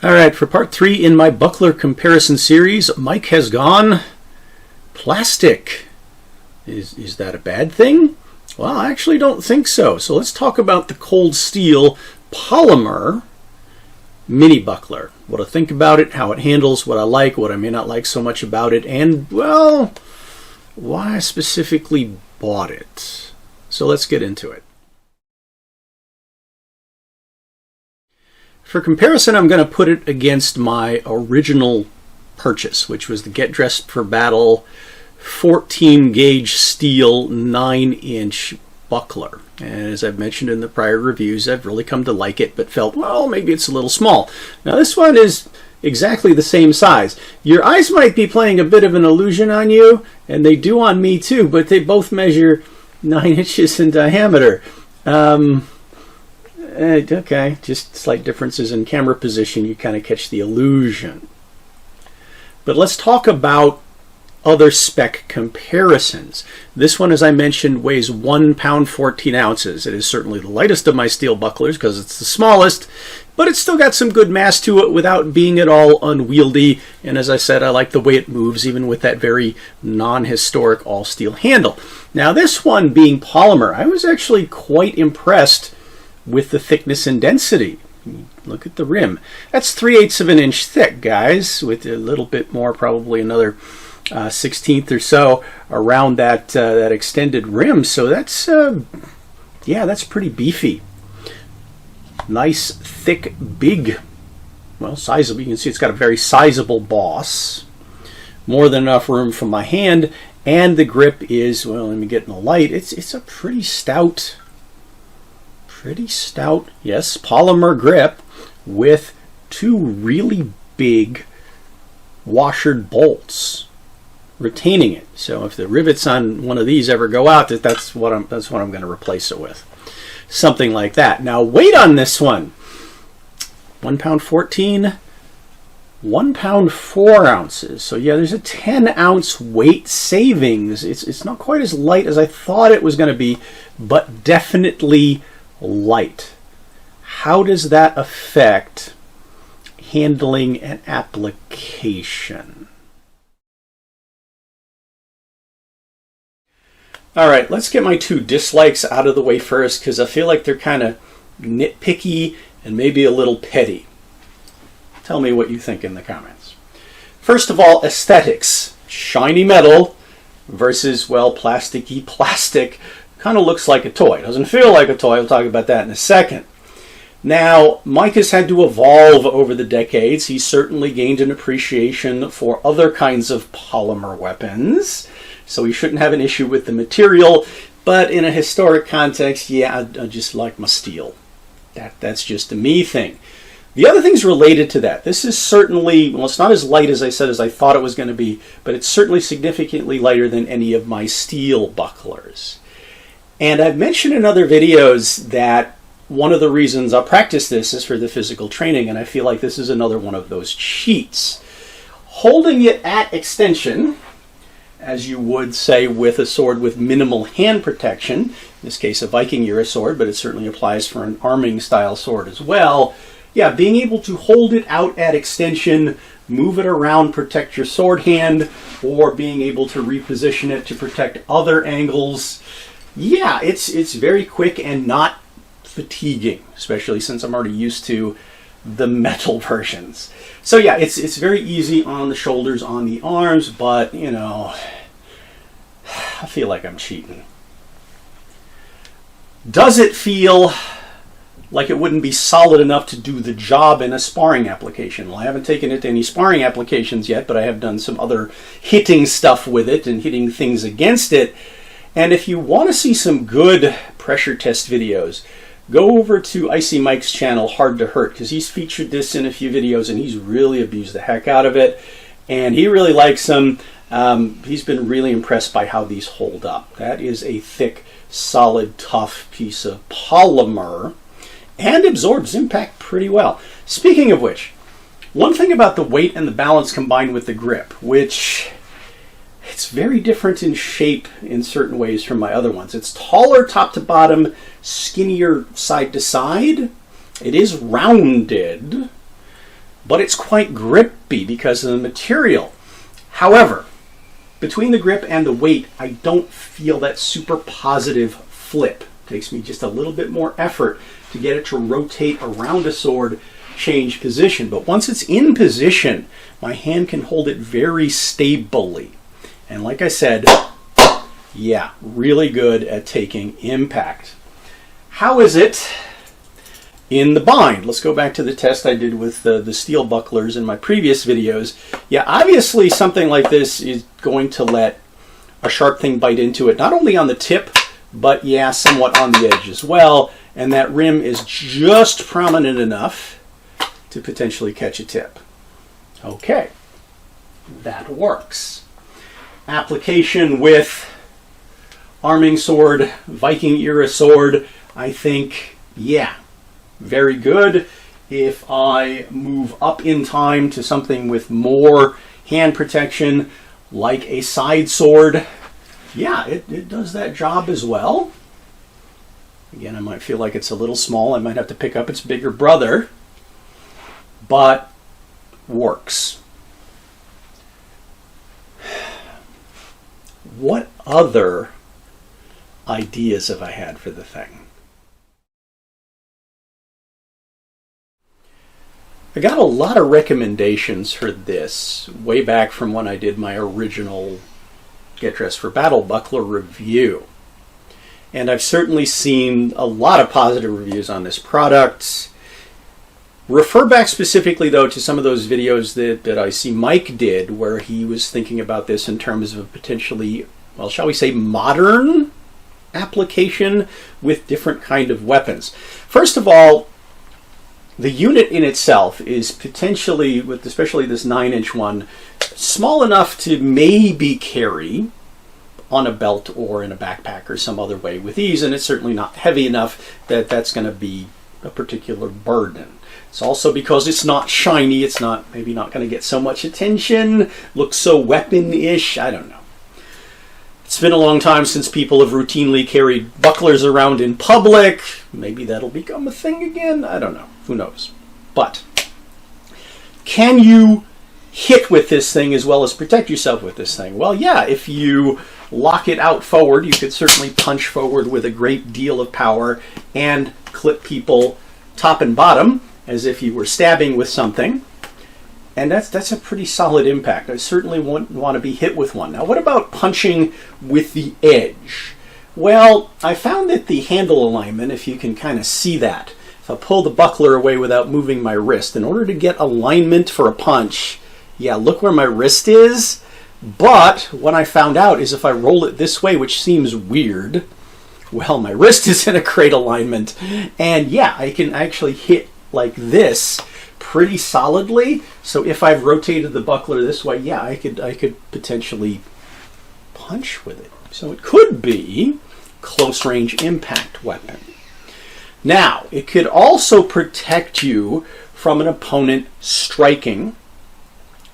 All right, for part 3 in my buckler comparison series, Mike has gone plastic. Is that a bad thing? Well, I actually don't think so. So let's talk about the Cold Steel polymer mini buckler. What I think about it, how it handles, what I like, what I may not like so much about it, and, well, why I specifically bought it. So let's get into it. For comparison, I'm going to put it against my original purchase, which was the Get Dressed for Battle 14 gauge steel 9-inch buckler. And as I've mentioned in the prior reviews, I've really come to like it, but felt, well, maybe it's a little small. Now this one is exactly the same size. Your eyes might be playing a bit of an illusion on you, and they do on me too, but they both measure 9 inches in diameter. Okay, just slight differences in camera position, you kind of catch the illusion. But let's talk about other spec comparisons. This one, as I mentioned, weighs 1 pound 14 ounces. It is certainly the lightest of my steel bucklers because it's the smallest, but it's still got some good mass to it without being at all unwieldy. And as I said, I like the way it moves, even with that very non-historic all-steel handle. Now this one being polymer, I was actually quite impressed with the thickness and density. Look at the rim. That's 3/8 of an inch thick, guys, with a little bit more, probably another 16th or so around that that extended rim. So that's yeah, that's pretty beefy. Nice, thick, big, well, sizable. You can see it's got a very sizable boss. More than enough room for my hand, and the grip is, well, let me get in the light. It's a pretty stout, yes, polymer grip with 2 really big washered bolts retaining it. So if the rivets on one of these ever go out, that's what I'm going to replace it with. Something like that. Now weight on this one, 1 pound 14, 1 pound 4 ounces. So yeah, there's a 10-ounce weight savings. It's not quite as light as I thought it was going to be, but definitely light. How does that affect handling and application? All right, let's get my 2 dislikes out of the way first, because I feel like they're kind of nitpicky and maybe a little petty. Tell me what you think in the comments. First of all, aesthetics. Shiny metal versus, well, plasticky plastic. Kind of looks like a toy. Doesn't feel like a toy. We'll talk about that in a second. Now, Mike has had to evolve over the decades. He's certainly gained an appreciation for other kinds of polymer weapons, so he shouldn't have an issue with the material. But in a historic context, yeah, I just like my steel. That's just a me thing. The other things related to that, this is certainly, well, it's not as light as I said as I thought it was going to be, but it's certainly significantly lighter than any of my steel bucklers. And I've mentioned in other videos that one of the reasons I practice this is for the physical training, and I feel like this is another one of those cheats. Holding it at extension, as you would say with a sword with minimal hand protection, in this case a Viking era sword, but it certainly applies for an arming style sword as well. Yeah, being able to hold it out at extension, move it around, protect your sword hand, or being able to reposition it to protect other angles. Yeah, it's very quick and not fatiguing, especially since I'm already used to the metal versions. So yeah, it's very easy on the shoulders, on the arms, but, you know, I feel like I'm cheating. Does it feel like it wouldn't be solid enough to do the job in a sparring application? Well, I haven't taken it to any sparring applications yet, but I have done some other hitting stuff with it and hitting things against it. And if you want to see some good pressure test videos, go over to Icy Mike's channel, Hard to Hurt, because he's featured this in a few videos and he's really abused the heck out of it. And he really likes them. He's been really impressed by how these hold up. That is a thick, solid, tough piece of polymer and absorbs impact pretty well. Speaking of which, one thing about the weight and the balance combined with the grip, which it's very different in shape in certain ways from my other ones. It's taller top to bottom, skinnier side to side. It is rounded, but it's quite grippy because of the material. However, between the grip and the weight, I don't feel that super positive flip. It takes me just a little bit more effort to get it to rotate around a sword, change position. But once it's in position, my hand can hold it very stably. And like I said, yeah, really good at taking impact. How is it in the bind? Let's go back to the test I did with the steel bucklers in my previous videos. Yeah, obviously something like this is going to let a sharp thing bite into it, not only on the tip, but yeah, somewhat on the edge as well. And that rim is just prominent enough to potentially catch a tip. Okay, that works. Application with arming sword, Viking era sword, I think, yeah, very good. If I move up in time to something with more hand protection, like a side sword, yeah, it does that job as well. Again, I might feel like it's a little small. I might have to pick up its bigger brother, but works. What other ideas have I had for the thing? I got a lot of recommendations for this way back from when I did my original Get Dressed for Battle buckler review. And I've certainly seen a lot of positive reviews on this product. Refer back specifically, though, to some of those videos that I see Mike did, where he was thinking about this in terms of a potentially, well, shall we say, modern application with different kind of weapons. First of all, the unit in itself is potentially, with especially this 9-inch one, small enough to maybe carry on a belt or in a backpack or some other way with ease, and it's certainly not heavy enough that that's going to be a particular burden. It's also because it's not shiny, it's not maybe not going to get so much attention, looks so weapon-ish, I don't know. It's been a long time since people have routinely carried bucklers around in public. Maybe that'll become a thing again, I don't know, who knows. But can you hit with this thing as well as protect yourself with this thing? Well, yeah, if you lock it out forward, you could certainly punch forward with a great deal of power and clip people top and bottom as if you were stabbing with something. And that's a pretty solid impact. I certainly want to be hit with one. Now, what about punching with the edge? Well, I found that the handle alignment, if you can kind of see that, if I pull the buckler away without moving my wrist, in order to get alignment for a punch, yeah, look where my wrist is. But what I found out is if I roll it this way, which seems weird, well, my wrist is in a great alignment. And yeah, I can actually hit like this pretty solidly. So if I've rotated the buckler this way, yeah, I could potentially punch with it. So it could be close range impact weapon. Now, it could also protect you from an opponent striking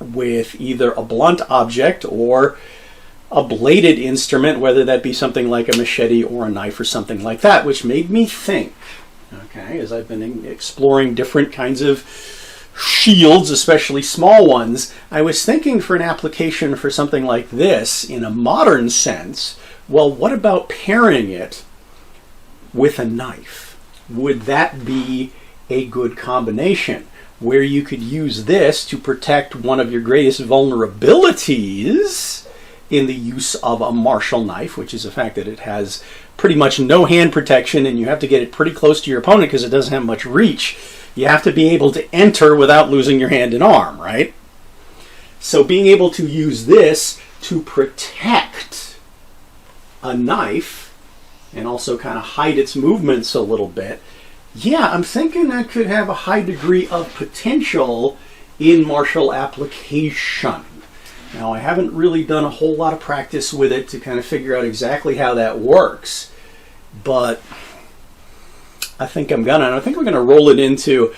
with either a blunt object or a bladed instrument, whether that be something like a machete or a knife or something like that, which made me think, okay, as I've been exploring different kinds of shields, especially small ones, I was thinking for an application for something like this in a modern sense, well, what about pairing it with a knife? Would that be a good combination where you could use this to protect one of your greatest vulnerabilities in the use of a martial knife, which is the fact that it has pretty much no hand protection and you have to get it pretty close to your opponent because it doesn't have much reach. You have to be able to enter without losing your hand and arm, right? So being able to use this to protect a knife and also kind of hide its movements a little bit, yeah, I'm thinking that could have a high degree of potential in martial application. Now, I haven't really done a whole lot of practice with it to kind of figure out exactly how that works, but I think I'm gonna. And I think we're gonna roll it into,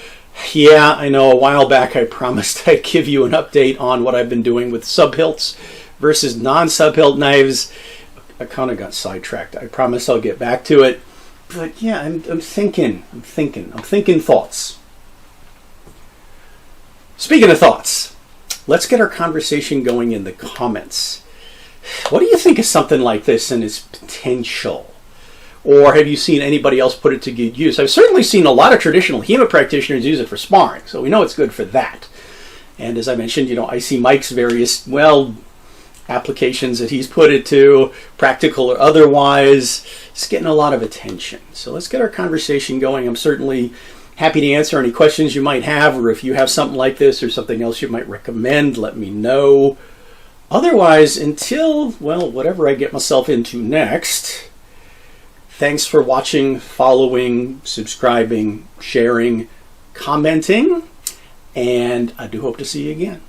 yeah, I know a while back I promised I'd give you an update on what I've been doing with sub-hilts versus non-sub-hilt knives. I kind of got sidetracked. I promise I'll get back to it. But yeah, I'm thinking thoughts. Speaking of thoughts, let's get our conversation going in the comments. What do you think of something like this and its potential? Or have you seen anybody else put it to good use? I've certainly seen a lot of traditional HEMA practitioners use it for sparring, so we know it's good for that. And as I mentioned, I see Mike's various, applications that he's put it to, practical or otherwise. It's getting a lot of attention. So let's get our conversation going. I'm certainly happy to answer any questions you might have, or if you have something like this or something else you might recommend, let me know. Otherwise, until, whatever I get myself into next, thanks for watching, following, subscribing, sharing, commenting, and I do hope to see you again.